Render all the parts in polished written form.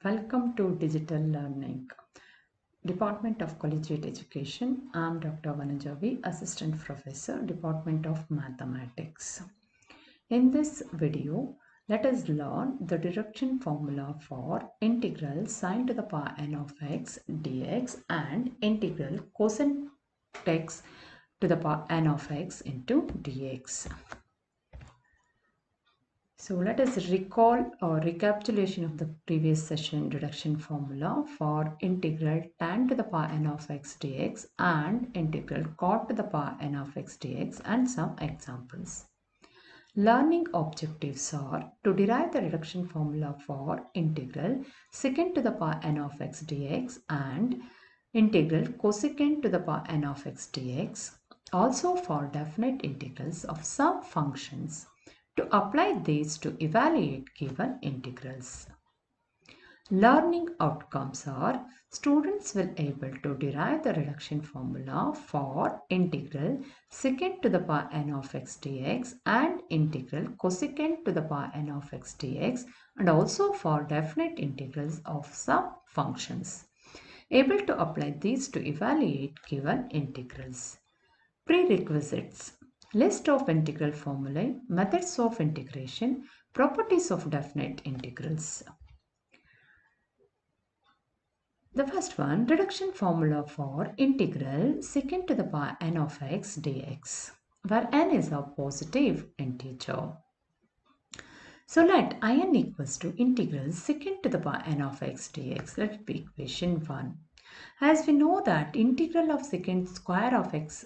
Welcome to Digital Learning, Department of Collegiate Education. I am Dr. Vanaja V, Assistant Professor, Department of Mathematics. In this video, let us learn the reduction formula for integral sine to the power n of x dx and integral cosec x to the power n of x into dx. So let us recall or recapitulation of the previous session reduction formula for integral tan to the power n of x dx and integral cot to the power n of x dx and some examples. Learning objectives are to derive the reduction formula for integral secant to the power n of x dx and integral cosecant to the power n of x dx, also for definite integrals of some functions, to apply these to evaluate given integrals. Learning outcomes are students will able to derive the reduction formula for integral secant to the power n of x dx and integral cosecant to the power n of x dx and also for definite integrals of some functions. Able to apply these to evaluate given integrals. Prerequisites: list of integral formulae, methods of integration, properties of definite integrals. The first one, reduction formula for integral secant to the power n of x dx, where n is a positive integer. So let in equals to integral secant to the power n of x dx. Let it be equation 1. As we know that integral of secant square of x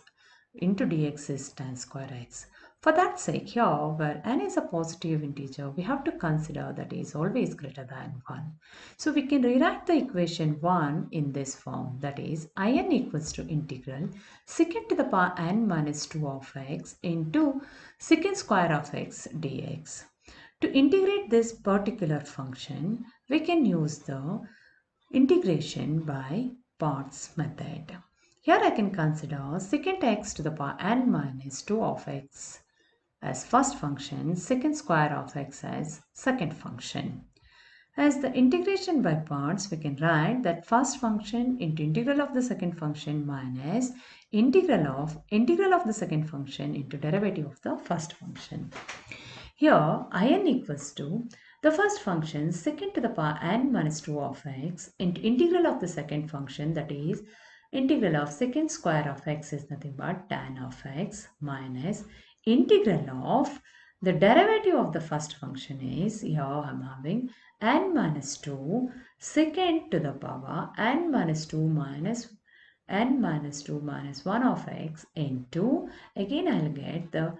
into dx is tan square x. For that sake, here where n is a positive integer, we have to consider that is always greater than 1. So we can rewrite the equation 1 in this form, that is in equals to integral secant to the power n minus 2 of x into secant square of x dx. To integrate this particular function, we can use the integration by parts method. Here I can consider secant x to the power n minus 2 of x as first function, secant square of x as second function. As the integration by parts, we can write that first function into integral of the second function minus integral of the second function into derivative of the first function. Here in equals to the first function secant to the power n minus 2 of x into integral of the second function, that is integral of secant square of x is nothing but tan of x minus integral of the derivative of the first function is, here I am having n minus 2 secant to the power n minus 2 minus n minus 2 minus 1 of x into, again I will get the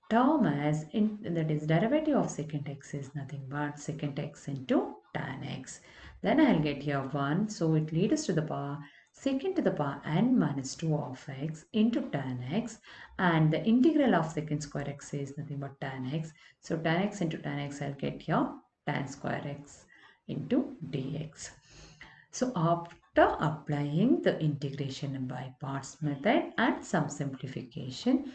term as that is derivative of secant x is nothing but secant x into tan x. Then I will get here 1, so it leads to the power secant to the power n minus 2 of x into tan x, and the integral of secant square x is nothing but tan x. So tan x into tan x, I will get here tan square x into dx. So after applying the integration by parts method and some simplification,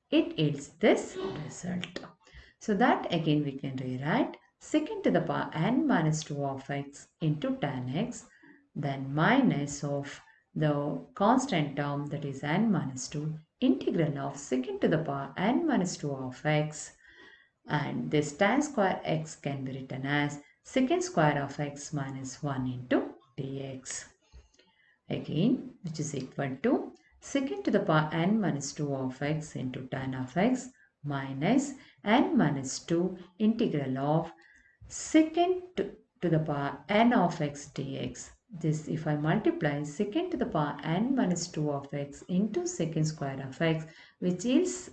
it yields this result. So that again we can rewrite secant to the power n minus 2 of x into tan x, then minus of the constant term, that is n minus 2, integral of secant to the power n minus 2 of x, and this tan square x can be written as secant square of x minus 1 into dx. Again, which is equal to secant to the power n minus 2 of x into tan of x minus n minus 2 integral of secant to the power n of x dx. This, if I multiply secant to the power n minus 2 of x into secant square of x, which is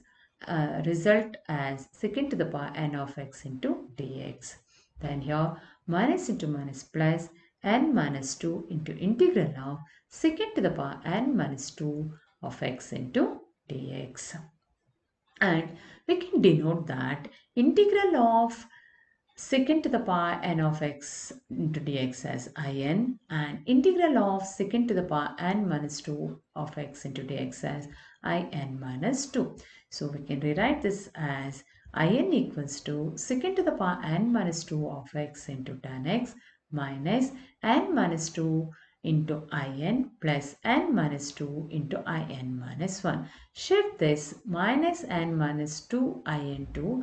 result as secant to the power n of x into dx. Then here minus into minus plus n minus 2 into integral of secant to the power n minus 2 of x into dx. And we can denote that integral of secant to the power n of x into dx as in, and integral of secant to the power n minus 2 of x into dx as in minus 2. So we can rewrite this as in equals to secant to the power n minus 2 of x into tan x minus n minus 2 into in plus n minus 2 into in minus 1. Shift this minus n minus 2 in to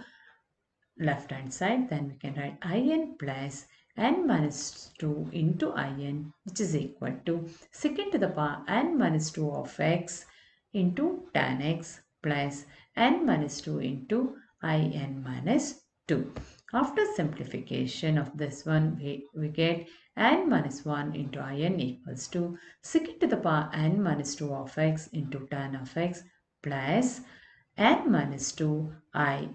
left hand side, then we can write in plus n minus 2 into in, which is equal to secant to the power n minus 2 of x into tan x plus n minus 2 into in minus 2. After simplification of this one, we get n minus 1 into in equals to secant to the power n minus 2 of x into tan of x plus n minus 2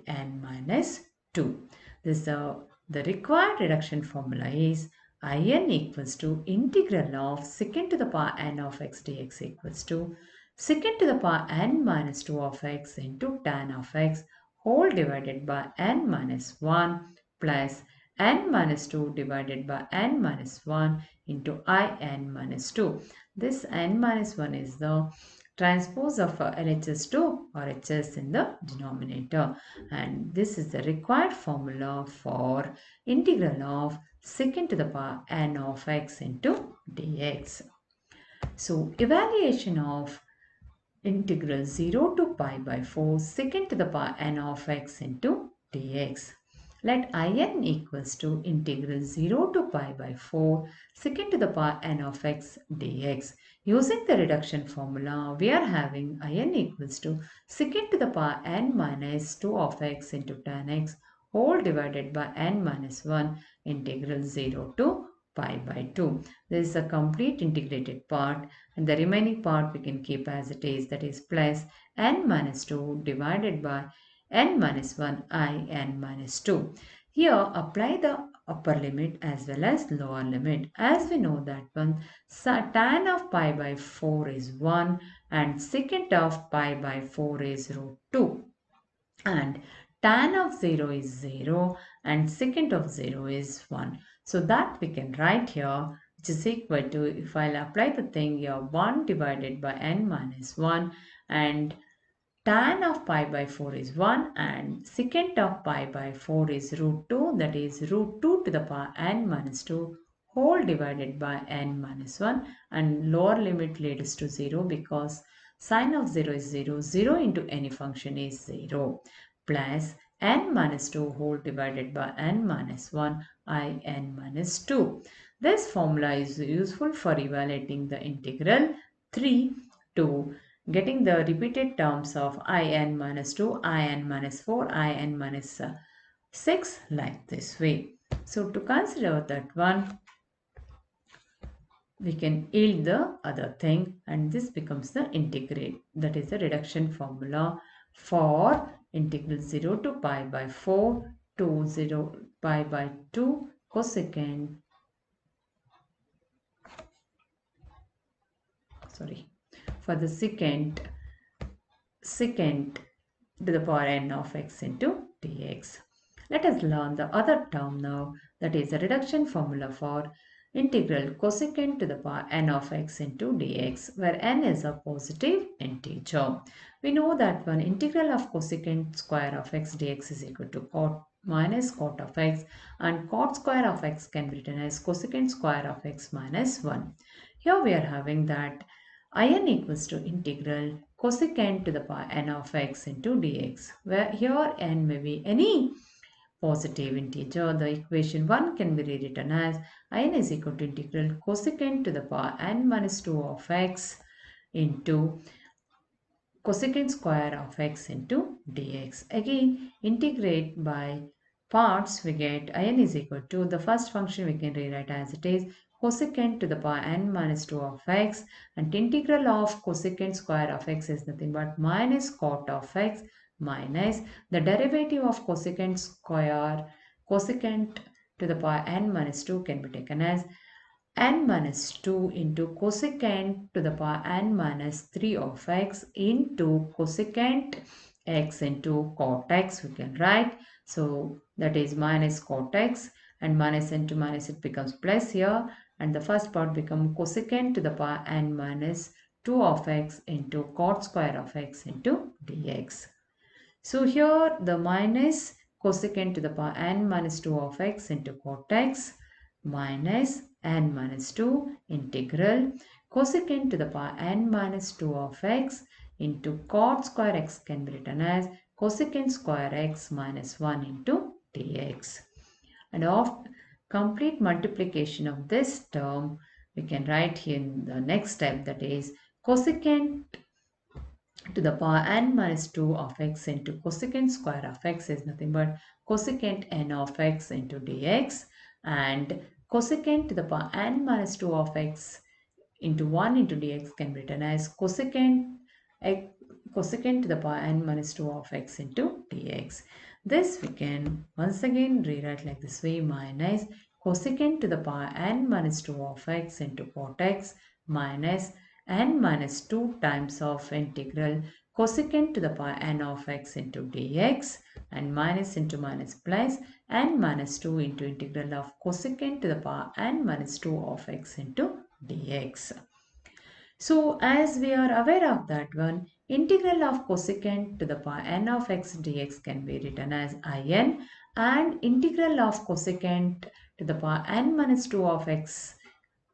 in minus 2. This the required reduction formula is in equals to integral of secant to the power n of x dx equals to secant to the power n minus 2 of x into tan of x whole divided by n minus 1 plus n minus 2 divided by n minus 1 into in minus 2. This n minus 1 is the transpose of LHS2 or HS in the denominator, and this is the required formula for integral of secant to the power n of x into dx. So evaluation of integral 0 to pi by 4 secant to the power n of x into dx. Let in equals to integral 0 to pi by 4 secant to the power n of x dx. Using the reduction formula, we are having in equals to secant to the power n minus 2 of x into tan x whole divided by n minus 1 integral 0 to pi by 2. This is a complete integrated part, and the remaining part we can keep as it is, that is plus n minus 2 divided by n minus 1 in minus 2. Here apply the upper limit as well as lower limit. As we know that one, tan of pi by 4 is 1 and secant of pi by 4 is root 2, and tan of 0 is 0 and secant of 0 is 1. So that we can write here, which is equal to, if I'll apply the thing here, 1 divided by n minus 1, and tan of pi by 4 is 1 and secant of pi by 4 is root 2, that is root 2 to the power n minus 2 whole divided by n minus 1, and lower limit leads to 0 because sine of 0 is 0. 0 into any function is 0 plus n minus 2 whole divided by n minus 1 in minus 2. This formula is useful for evaluating the integral 3 to getting the repeated terms of in minus 2, in minus 4, in minus 6 like this way. So to consider that one, we can yield the other thing, and this becomes the integrate, that is the reduction formula for integral 0 to pi by 4 to 0 pi by 2 cosecant, for the secant to the power n of x into dx. Let us learn the other term now, that is the reduction formula for integral cosecant to the power n of x into dx, where n is a positive integer. We know that one integral of cosecant square of x dx is equal to cot minus cot of x, and cot square of x can be written as cosecant square of x minus 1. Here we are having that in equals to integral cosecant to the power n of x into dx, where here n may be any positive integer. The equation 1 can be rewritten as in is equal to integral cosecant to the power n minus 2 of x into cosecant square of x into dx. Again, integrate by parts, we get in is equal to, the first function we can rewrite as it is cosecant to the power n minus 2 of x, and integral of cosecant square of x is nothing but minus cot of x minus the derivative of cosecant square, cosecant to the power n minus 2 can be taken as n minus 2 into cosecant to the power n minus 3 of x into cosecant x into cot x, we can write. So that is minus cot x, and minus into minus it becomes plus here, and the first part becomes cosecant to the power n minus 2 of x into cot square of x into dx. So here the minus cosecant to the power n minus 2 of x into cot x minus n minus 2 integral cosecant to the power n minus 2 of x into cot square x can be written as cosecant square x minus 1 into dx. And of complete multiplication of this term, we can write here in the next step, that is cosecant to the power n minus 2 of x into cosecant square of x is nothing but cosecant n of x into dx, and cosecant to the power n minus 2 of x into 1 into dx can be written as cosecant to the power n minus 2 of x into dx. This we can once again rewrite like this way, minus cosecant to the power n minus 2 of x into cot x minus n minus 2 times of integral cosecant to the power n of x into dx, and minus into minus plus n minus 2 into integral of cosecant to the power n minus 2 of x into dx. So as we are aware of that one, integral of cosecant to the power n of x dx can be written as in, and integral of cosecant to the power n minus 2 of x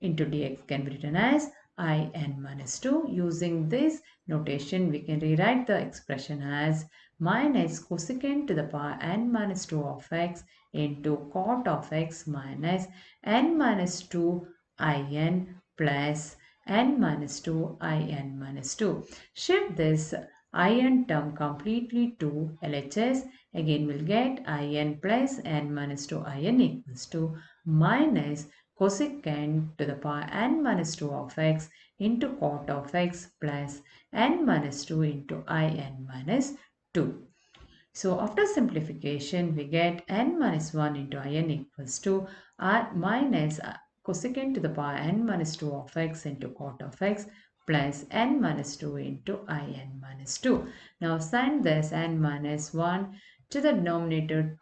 into dx can be written as in minus 2. Using this notation, we can rewrite the expression as minus cosecant to the power n minus 2 of x into cot of x minus n minus 2 in plus n minus 2 in minus 2. Shift this in term completely to LHS. Again, we'll get in plus n minus 2 in equals to minus cosecant to the power n minus 2 of x into cot of x plus n minus 2 into in minus 2. So after simplification, we get n minus 1 into in equals to r minus cosecant to the power n minus 2 of x into cot of x plus n minus 2 into in minus 2. Now send this n minus 1 to the denominator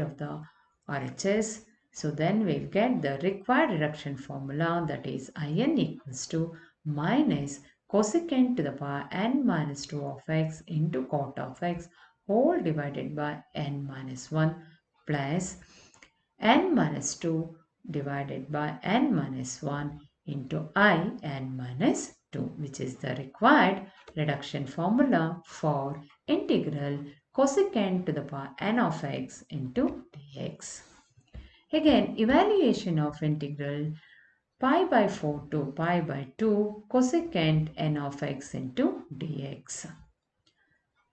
of the RHS. So then we'll get the required reduction formula, that is in equals to minus cosecant to the power n minus 2 of x into cot of x whole divided by n minus 1 plus n minus 2 divided by n minus 1 into n minus 2, which is the required reduction formula for integral cosecant to the power n of x into dx. Again, evaluation of integral pi by 4 to pi by 2 cosecant n of x into dx.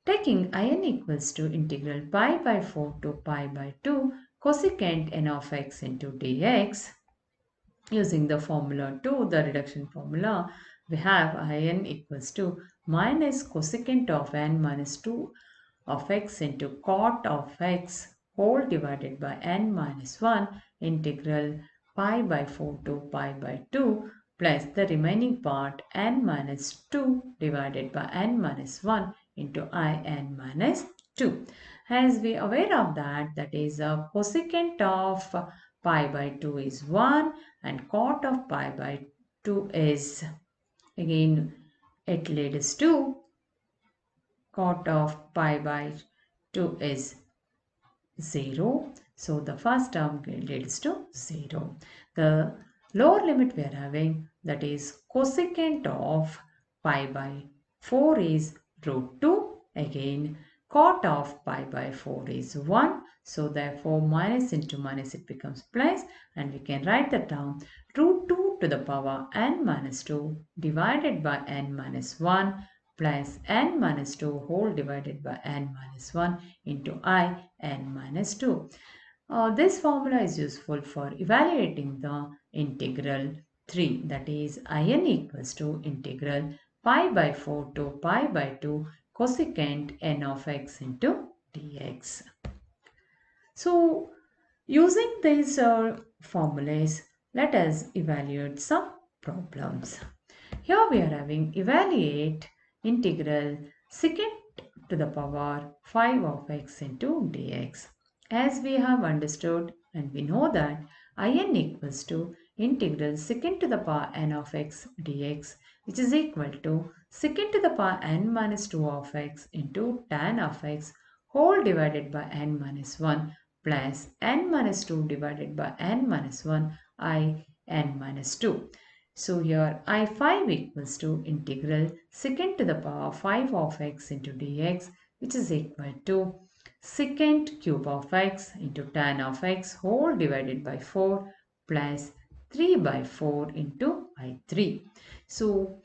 Taking in equals to integral pi by 4 to pi by 2 cosecant n of x into dx. Using the formula 2, the reduction formula, we have in equals to minus cosecant of n minus 2 of x into cot of x whole divided by n minus 1 integral pi by 4 to pi by 2 plus the remaining part n minus 2 divided by n minus 1 into in minus 2. As we are aware of that, that is a cosecant of pi by 2 is 1 and cot of pi by 2 is, again it leads to cot of pi by 2 is 0. So the first term leads to 0. The lower limit we are having, that is cosecant of pi by 4 is root 2. Again cot of pi by 4 is 1. So therefore minus into minus it becomes plus, and we can write the term root 2 to the power n minus 2 divided by n minus 1 plus n minus 2 whole divided by n minus 1 into n minus 2. This formula is useful for evaluating the integral 3, that is in equals to integral pi by 4 to pi by 2 cosecant n of x into dx. So using these formulas, let us evaluate some problems. Here we are having evaluate integral secant to the power 5 of x into dx. As we have understood and we know that in equals to integral secant to the power n of x dx, which is equal to secant to the power n minus 2 of x into tan of x whole divided by n minus 1 plus n minus 2 divided by n minus 1 I n minus 2. So here I5 equals to integral secant to the power 5 of x into dx, which is equal to secant cube of x into tan of x whole divided by 4 plus 3 by 4 into I3. So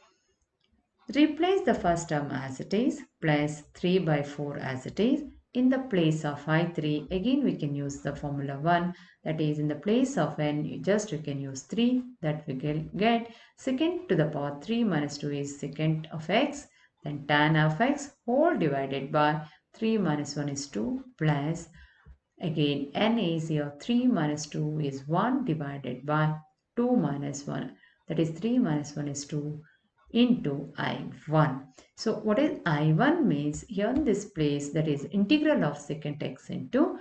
replace the first term as it is plus 3 by 4 as it is. In the place of I3, again we can use the formula 1, that is in the place of n, you can use 3, that we get secant to the power 3 minus 2 is secant of x, then tan of x whole divided by 3 minus 1 is 2 plus again n is here 3 minus 2 is 1 divided by 2 minus 1, that is 3 minus 1 is 2 into I1. So what is I1 means here in this place, that is integral of secant x into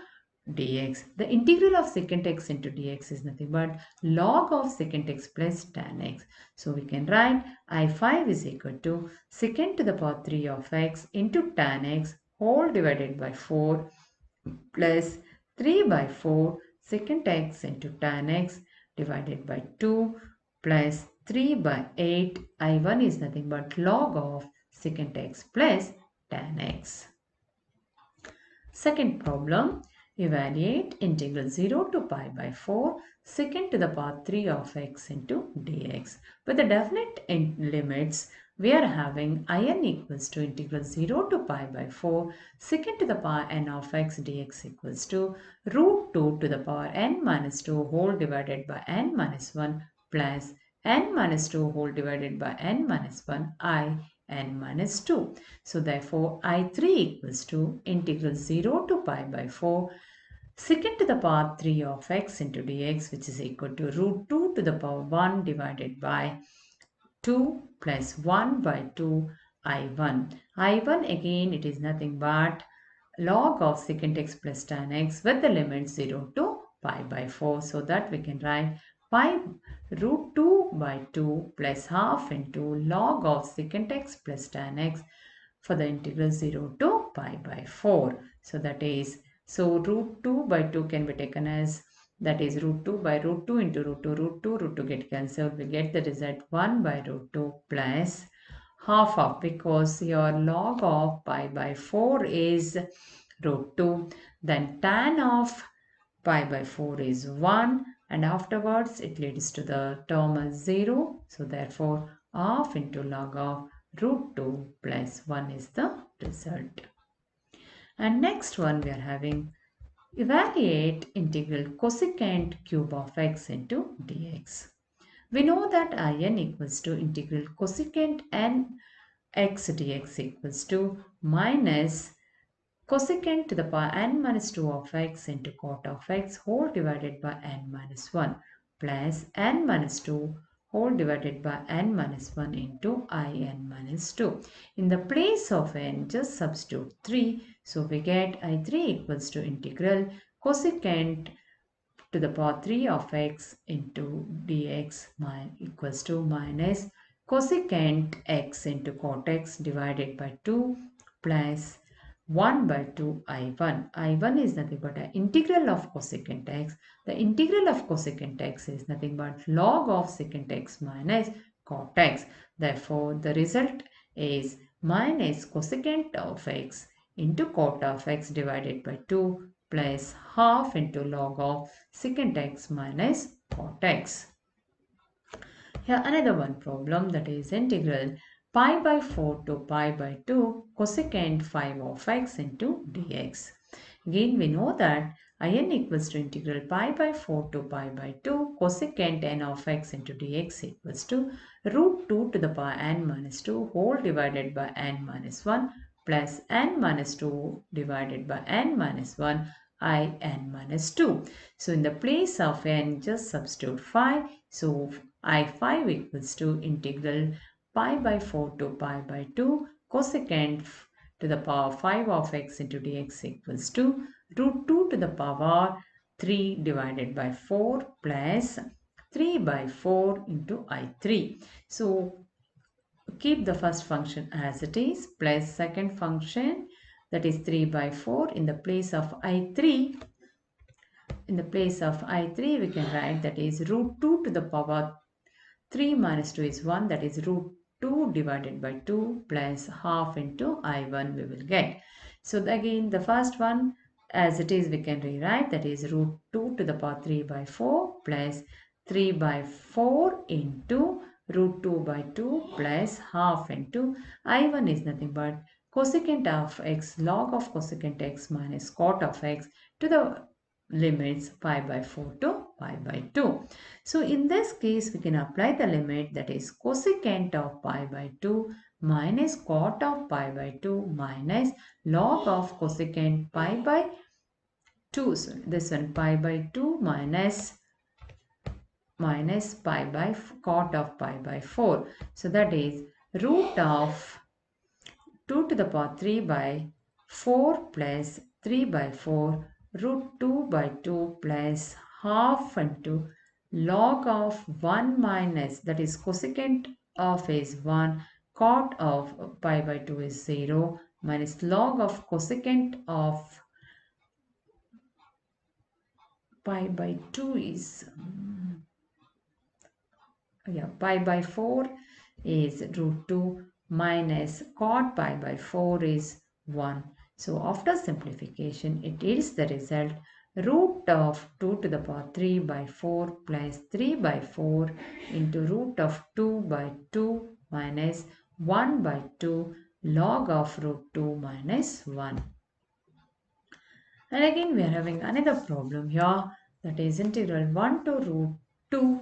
dx. The integral of secant x into dx is nothing but log of secant x plus tan x. So we can write I5 is equal to secant to the power 3 of x into tan x whole divided by 4 plus 3 by 4 secant x into tan x divided by 2 plus 3 by 8. I1 is nothing but log of secant x plus tan x. Second problem, evaluate integral 0 to pi by 4 secant to the power 3 of x into dx. With the definite limits, we are having in equals to integral 0 to pi by 4 secant to the power n of x dx equals to root 2 to the power n minus 2 whole divided by n minus 1 plus n minus 2 whole divided by n minus 1 I n minus 2. So therefore I3 equals to integral 0 to pi by 4 secant to the power 3 of x into dx, which is equal to root 2 to the power 1 divided by 2 plus 1 by 2 I1. I1 again it is nothing but log of secant x plus tan x with the limit 0 to pi by 4. So that we can write pi root 2 by 2 plus half into log of secant x plus tan x for the integral 0 to pi by 4. So that is, so root 2 by 2 can be taken as, that is root 2 by root 2 into root 2 get cancelled. We get the result 1 by root 2 plus half of, because your log of pi by 4 is root 2, then tan of pi by 4 is 1, and afterwards it leads to the term as 0. So therefore half into log of root 2 plus 1 is the result. And next one we are having evaluate integral cosecant cube of x into dx. We know that in equals to integral cosecant n x dx equals to minus cosecant to the power n minus 2 of x into cot of x whole divided by n minus 1 plus n minus 2 whole divided by n minus 1 into in minus 2. In the place of n, just substitute 3. So we get I3 equals to integral cosecant to the power 3 of x into dx equals to minus cosecant x into cot x divided by 2 plus 1 by 2 I1. I1 is nothing but an integral of cosecant x. The integral of cosecant x is nothing but log of secant x minus cot x. Therefore, the result is minus cosecant of x into cot of x divided by 2 plus half into log of secant x minus cot x. Here another one problem, that is integral pi by 4 to pi by 2 cosecant 5 of x into dx. Again we know that in equals to integral pi by 4 to pi by 2 cosecant n of x into dx equals to root 2 to the power n minus 2 whole divided by n minus 1 plus n minus 2 divided by n minus 1 I n minus 2. So in the place of n, just substitute 5. So I5 equals to integral pi by 4 to pi by 2 cosecant to the power 5 of x into dx equals to root 2 to the power 3 divided by 4 plus 3 by 4 into I3. So keep the first function as it is plus second function, that is 3 by 4 in the place of I3. in the place of I3 we can write that is root 2 to the power 3 minus 2 is 1, that is root 2 divided by 2 plus half into I1 we will get. So again the first one as it is we can rewrite, that is root 2 to the power 3 by 4 plus 3 by 4 into root 2 by 2 plus half into I1 is nothing but cosecant of x log of cosecant x minus cot of x to the limits pi by 4 to pi by 2. So in this case we can apply the limit, that is cosecant of pi by 2 minus cot of pi by 2 minus log of cosecant pi by 2. So this one pi by 2 minus pi by cot of pi by 4. So that is root of 2 to the power 3 by 4 plus 3 by 4 root 2 by 2 plus half into log of 1 minus, that is cosecant of is 1, cot of pi by 2 is 0 minus log of cosecant of pi by 2 is pi by 4 is root 2 minus cot pi by 4 is 1. So after simplification it is the result root of 2 to the power 3 by 4 plus 3 by 4 into root of 2 by 2 minus 1 by 2 log of root 2 minus 1. And again we are having another problem here, that is integral 1 to root 2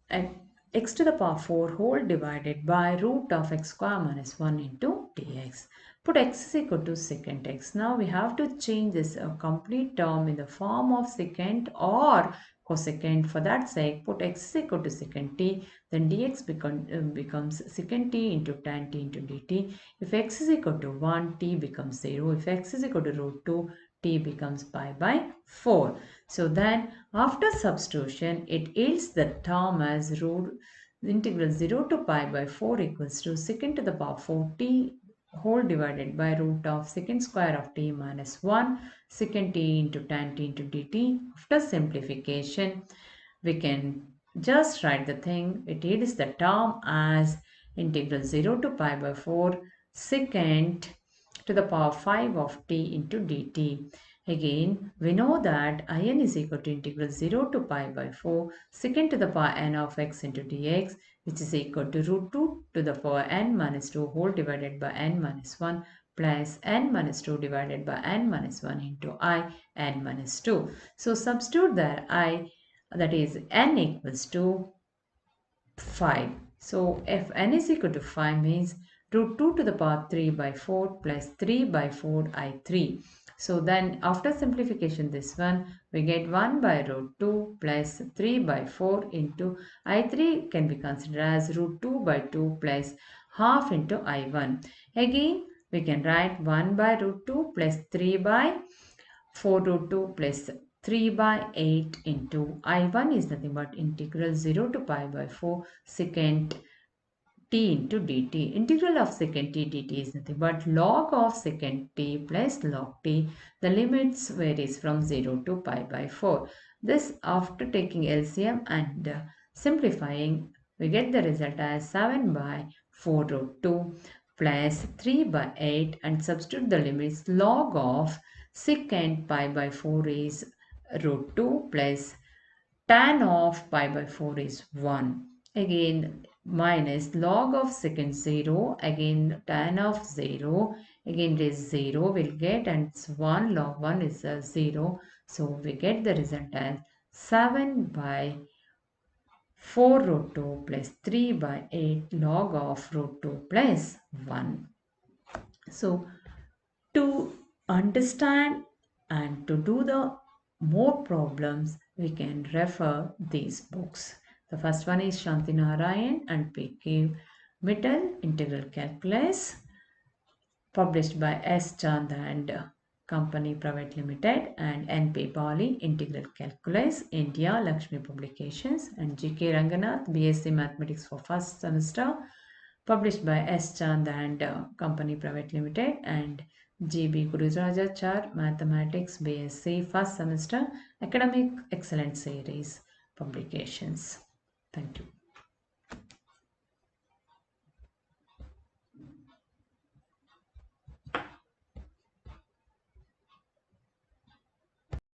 and x to the power 4 whole divided by root of x square minus 1 into dx. Put x is equal to secant x. Now we have to change this complete term in the form of secant or cosecant. For that sake, put x is equal to secant t, then dx becomes secant t into tan t into dt. If x is equal to 1, t becomes 0. If x is equal to root 2, t becomes pi by 4. So then after substitution it yields the term as root integral 0 to pi by 4 equals to secant to the power 4 t whole divided by root of secant square of t minus 1 secant t into tan t into dt. After simplification we can just write the thing. It yields the term as integral 0 to pi by 4 secant to the power 5 of t into dt. Again, we know that in is equal to integral 0 to pi by 4 secant to the power n of x into dx, which is equal to root 2 to the power n minus 2 whole divided by n minus 1 plus n minus 2 divided by n minus 1 into I n minus 2. So substitute there I, that is n equals to 5. So if n is equal to 5 means root 2 to the power 3 by 4 plus 3 by 4 I3. So then after simplification this one we get 1 by root 2 plus 3 by 4 into I3 can be considered as root 2 by 2 plus half into I1. Again we can write 1 by root 2 plus 3 by 4 root 2 plus 3 by 8 into I1 is nothing but integral 0 to pi by 4 secant t into dt. Integral of secant t dt is nothing but log of secant t plus log t. The limits varies from 0 to pi by 4. This after taking LCM and simplifying we get the result as 7 by 4 root 2 plus 3 by 8 and substitute the limits. Log of secant pi by 4 is root 2 plus tan of pi by 4 is 1. Again minus log of secant 0, again tan of 0, again it is 0 we'll get, and it's 1 log 1 is 0. So we get the result as 7 by 4 root 2 plus 3 by 8 log of root 2 plus 1. So to understand and to do the more problems we can refer these books. The first one is Shanti Narayan and P.K. Mittal Integral Calculus, published by S. Chand and Company Private Limited, and N.P. Bali Integral Calculus, India, Lakshmi Publications, and G.K. Ranganath BSc Mathematics for first semester, published by S. Chand and Company Private Limited, and G.B. Gurujachar Mathematics BSc first semester, academic excellence series publications. Thank you.